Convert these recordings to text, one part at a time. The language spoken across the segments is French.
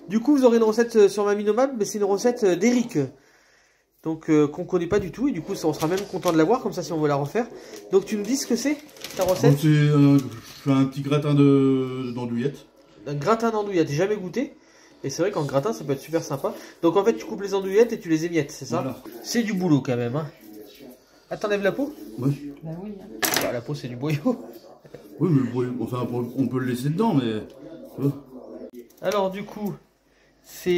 Du coup, vous aurez une recette sur Mamie-Nomade, mais c'est une recette d'Eric. Donc, qu'on connaît pas du tout. Et du coup, on sera même content de la voir, comme ça, si on veut la refaire. Donc, tu nous dis ce que c'est, ta recette? Je fais un petit gratin d'andouillettes. Un gratin d'andouillettes, j'ai jamais goûté. Et c'est vrai qu'en gratin, ça peut être super sympa. Donc, en fait, tu coupes les andouillettes et tu les émiettes, c'est ça? Voilà. C'est du boulot, quand même. Hein. Ah, t'enlèves la peau? Oui. Bah oui. Hein. Bah, la peau, c'est du boyau. Oui, mais enfin, on peut le laisser dedans, mais... Alors, du coup...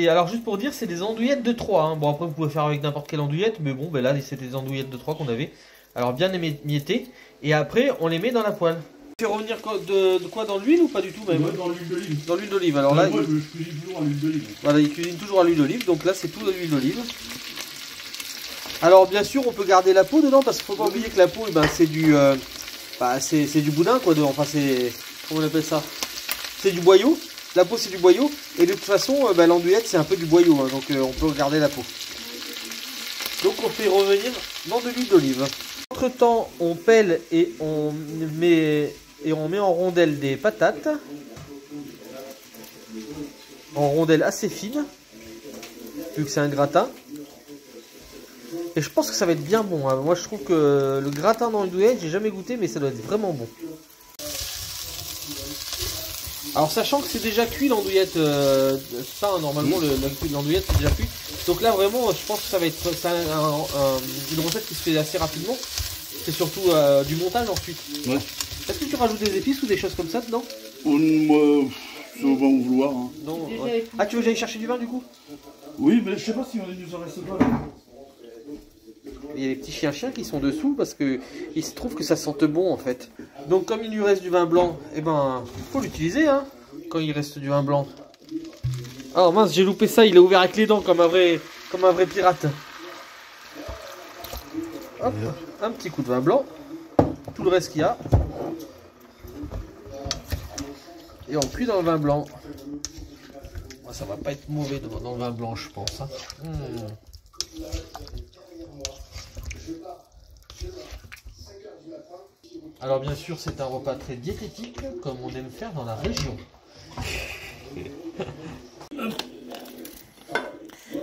Alors juste pour dire, c'est des andouillettes de 3. Hein. Bon, après vous pouvez faire avec n'importe quelle andouillette, mais bon, ben là c'était des andouillettes de 3 qu'on avait. Alors bien émiettées. Et après on les met dans la poêle. Tu fais revenir de quoi, dans l'huile ou pas du tout même? Ouais, dans l'huile d'olive. Dans l'huile d'olive. Alors là, moi je cuisine toujours à l'huile d'olive. Voilà, il cuisine toujours à l'huile d'olive, donc là c'est tout à l'huile d'olive. Alors bien sûr on peut garder la peau dedans, parce qu'il faut pas oublier que la peau, c'est du c'est du boudin quoi. Enfin c'est... Comment on appelle ça? C'est du boyau. La peau c'est du boyau, et de toute façon l'andouillette c'est un peu du boyau, hein, donc on peut garder la peau. Donc on fait revenir dans de l'huile d'olive. Entre temps on pèle et on met en rondelles des patates. En rondelles assez fines, vu que c'est un gratin. Et je pense que ça va être bien bon, hein. Moi je trouve que le gratin d'andouillette, j'ai jamais goûté, mais ça doit être vraiment bon. Alors sachant que c'est déjà cuit l'andouillette, ça normalement l'andouillette c'est déjà cuit. Donc là vraiment je pense que ça va être une recette qui se fait assez rapidement. C'est surtout du montage ensuite. Ouais. Est-ce que tu rajoutes des épices ou des choses comme ça dedans? Moi, ça va en vouloir. Hein. Non. Ouais. Ah, tu veux que j'aille chercher du vin du coup? Oui, mais je sais pas si on nous en reste pas là. Il y a les petits chiens qui sont dessous parce que il se trouve que ça sente bon en fait. Donc comme il lui reste du vin blanc, il faut l'utiliser hein, quand il reste du vin blanc. Oh mince, j'ai loupé ça, il a ouvert avec les dents comme un vrai pirate. Hop, un petit coup de vin blanc, tout le reste qu'il y a. Et on cuit dans le vin blanc. Ça va pas être mauvais dans le vin blanc je pense. Hein. Alors bien sûr c'est un repas très diététique comme on aime faire dans la région.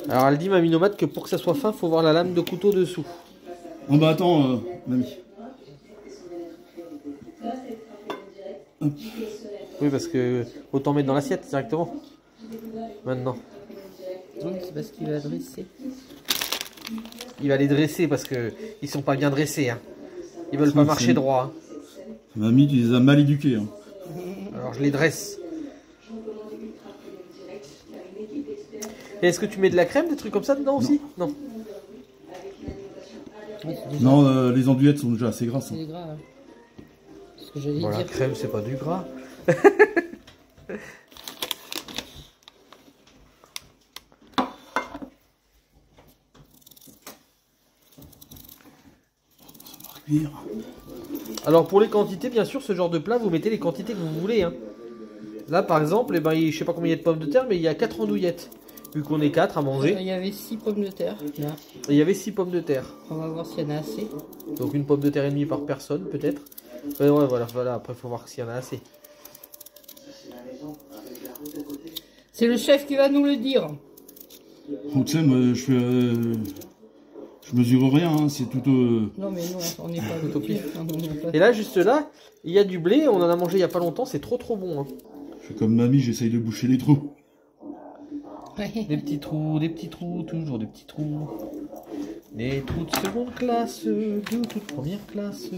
Alors elle dit Mamie-Nomade que pour que ça soit fin faut voir la lame de couteau dessous. Oh bah attends mamie. Oui parce que autant mettre dans l'assiette directement. Maintenant. Oui, c'est parce qu'il va dresser. Il va les dresser parce que ils sont pas bien dressés. Hein. Ils veulent pas marcher droit. Hein. Mamie, tu les as mal éduqués. Hein. Alors je les dresse. Et est-ce que tu mets de la crème, des trucs comme ça dedans aussi? Non. Non, les andouillettes sont déjà assez grasses. C'est Hein. gras. Hein. Ce que j'allais dire. La crème c'est pas du gras. Alors pour les quantités, bien sûr, ce genre de plat, vous mettez les quantités que vous voulez. Hein. Là, par exemple, je sais pas combien il y a de pommes de terre, mais il y a 4 andouillettes. Vu qu'on est 4 à manger. Il y avait 6 pommes de terre. Là. Et il y avait 6 pommes de terre. On va voir s'il y en a assez. Donc une pomme de terre et demie par personne, peut-être. Ouais, voilà. Après, il faut voir s'il y en a assez. C'est le chef qui va nous le dire. Oh, tu sais, moi, je mesure rien, hein. C'est tout... Non mais non, on n'est pas au pif. Et là, juste là, il y a du blé, on en a mangé il y a pas longtemps, c'est trop bon. Hein. Je fais comme mamie, j'essaye de boucher les trous. Des petits trous, toujours des petits trous. Des trous de seconde classe, de toute première classe.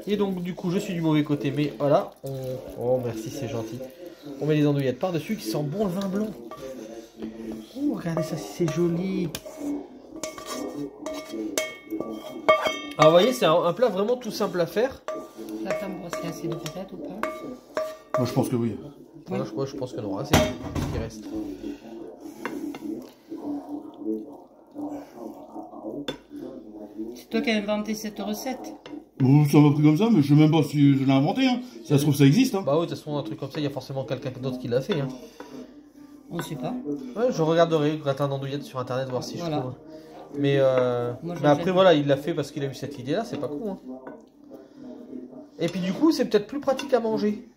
Et donc du coup je suis du mauvais côté, mais voilà, oh merci c'est gentil. On met les andouillettes par-dessus qui sent bon le vin blanc. Oh regardez ça, c'est joli. Alors vous voyez, c'est un plat vraiment tout simple à faire. La femme brosse assez de patates ou pas? Moi je pense que oui. Voilà, je pense qu'il y en aura assez ce qui reste. C'est toi qui as inventé cette recette? Bon, ça m'a pris comme ça, mais je sais même pas si je l'ai inventé. Hein. Si ça se trouve, ça existe. Hein. Bah oui, de toute façon, un truc comme ça, il y a forcément quelqu'un d'autre qui l'a fait. Hein. On ne sait pas. Ouais, je regarderai le gratin d'andouillettes sur internet, voir si je trouve. Mais, Moi, mais après, voilà, il l'a fait parce qu'il a eu cette idée-là, c'est pas con. Hein. Et puis du coup, c'est peut-être plus pratique à manger.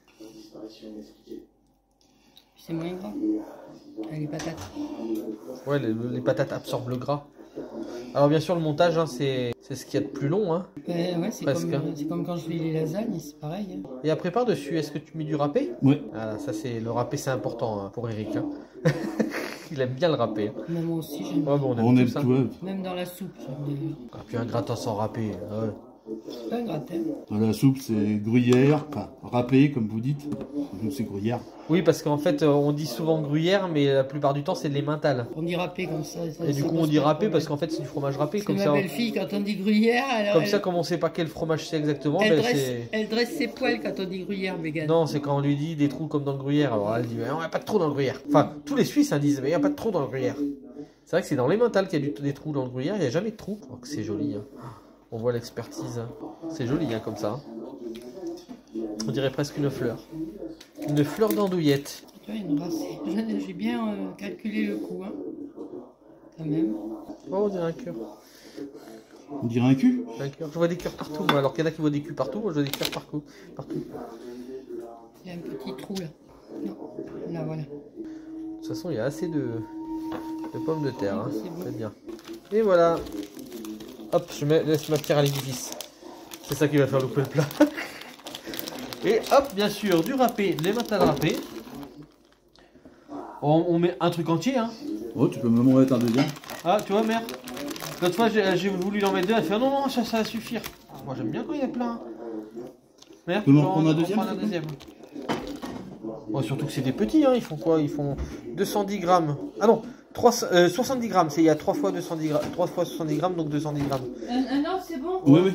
C'est moins gras. Avec les patates. Ouais, les patates absorbent le gras. Alors bien sûr, le montage, hein, c'est ce qu'il y a de plus long. Hein. Ouais, c'est Presque, comme, hein. c'est comme quand je fais les lasagnes, c'est pareil. Hein. Et après, par-dessus, est-ce que tu mets du râpé? Ouais. Voilà, ça c'est le râpé, c'est important hein, pour Eric. Hein. Il aime bien le râpé. Hein. Mais moi aussi, j'aime. Ouais, bon, on aime On tout aime ça. tout. Ouais. Même dans la soupe, j'aime des... Ah, puis un gratin sans râpé. Ouais. C'est pas un gratin. Dans la soupe, c'est gruyère, enfin râpé, comme vous dites. Nous, c'est gruyère. Oui, parce qu'en fait, on dit souvent gruyère, mais la plupart du temps, c'est de l'emmental. On dit râpé comme ça. Et du coup, on dit râpé parce qu'en fait, c'est du fromage râpé. Parce Comme que ça, ma belle-fille, quand on dit gruyère, comme ça, comme on sait pas quel fromage c'est exactement, elle, ben, dresse, c'est... elle dresse ses poils quand on dit gruyère vegan. Non, c'est quand on lui dit des trous comme dans le gruyère. Alors là, elle dit, mais on n'a pas de trous dans le gruyère. Enfin, tous les Suisses hein, disent, mais il n'y a pas de trous dans le gruyère. C'est vrai que c'est dans l'emmental qu'il y a des trous dans le gruyère, il n'y a jamais de trous. Oh, que c'est joli. Hein. On voit l'expertise. Hein. C'est joli hein, comme ça. Hein. On dirait presque une fleur. Une fleur d'andouillette. Tu vois, une race. J'ai bien calculé le coup, hein. Quand même. Oh, on dirait un cœur. On dirait un cul. Un cœur. Je vois des cœurs partout. Moi. Alors qu'il y en a qui voient des culs partout, moi je vois des cœurs partout. Il y a un petit trou là. Non, là voilà. De toute façon, il y a assez de pommes de terre. Hein. C'est bien. Et voilà. Hop, laisse ma pierre à l'édifice. C'est ça qui va faire louper le plat. Et hop, bien sûr, du râpé, les mentales râpées. On met un truc entier. Hein. Oh, tu peux même en mettre un deuxième. Ah, tu vois, mère. L'autre fois, j'ai voulu en mettre deux. Elle fait non, ça va suffire. Moi, j'aime bien quand il y a plein. Mère, Tu peux m'en prendre un deuxième, un deuxième. Bon, surtout que c'est des petits. Hein. Ils font quoi? Ils font 210 grammes. Ah non, 70 grammes. Il y a 3 fois 210 grammes. 3 fois 70 grammes, donc 210 grammes. Un an, c'est bon? Oui, oui.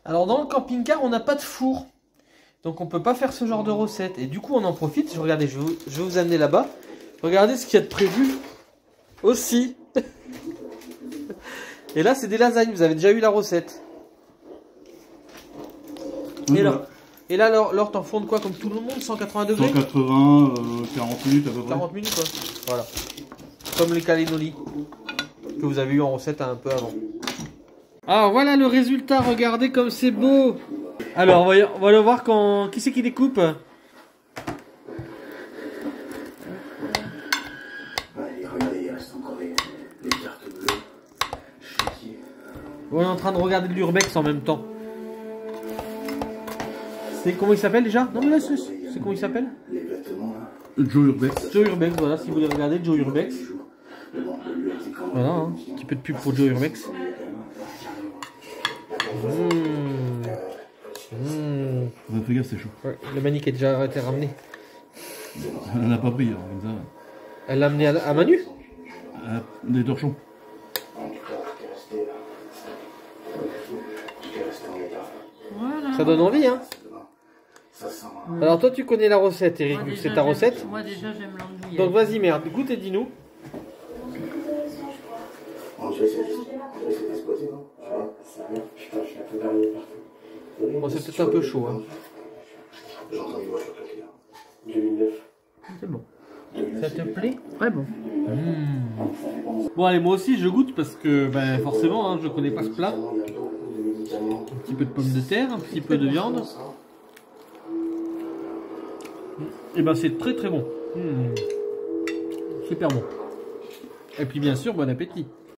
Alors dans le camping-car, on n'a pas de four. Donc on peut pas faire ce genre de recette. Et du coup, on en profite. Regardez, je vais vous amener là-bas. Regardez ce qu'il y a de prévu aussi. Et là, c'est des lasagnes. Vous avez déjà eu la recette. Oui, Et là, Laure, t'en fondes quoi comme tout le monde? 180 degrés? 180, 40 minutes à peu près. 40 minutes, quoi. Voilà. Comme les calénolis que vous avez eu en recette un peu avant. Ah, voilà le résultat. Regardez comme c'est beau. Alors, on va le voir quand... Qui c'est qui découpe? Allez, regardez, il reste encore les cartes bleues. Chéquier. On est en train de regarder de l'urbex en même temps. C'est comment il s'appelle déjà? Non mais là, c'est comment il s'appelle? Les vêtements, là. Joe Urbex. Joe Urbex, voilà, si vous voulez regarder Joe Urbex. Voilà, hein, un petit peu de pub pour Joe Urbex. Fais gaffe, c'est chaud. Ouais, le manique est déjà été ramené. Elle n'a pas pris, hein, comme ça. Elle l'a amené à Manu? Des torchons. Voilà. Ça donne envie, hein? Ça sent. Alors toi, tu connais la recette, Eric, Moi, vu que déjà, c'est ta j'aime- recette. Moi déjà, j'aime l'andouillette. Donc vas-y, merde, goûte et dis-nous. On dirait que c'est exploité, non? Putain, je suis un peu varié partout. Bon, c'est peut-être un peu chaud, hein. J'ai entendu une voiture claquer, là. 2009. C'est bon. Ça te plaît? Très bon. Bon, allez, moi aussi, je goûte parce que, ben, forcément, hein, je connais pas ce plat. Un petit peu de pommes de terre, un petit peu de viande. Et ben, c'est très très bon. Super bon. Et puis, bien sûr, bon appétit.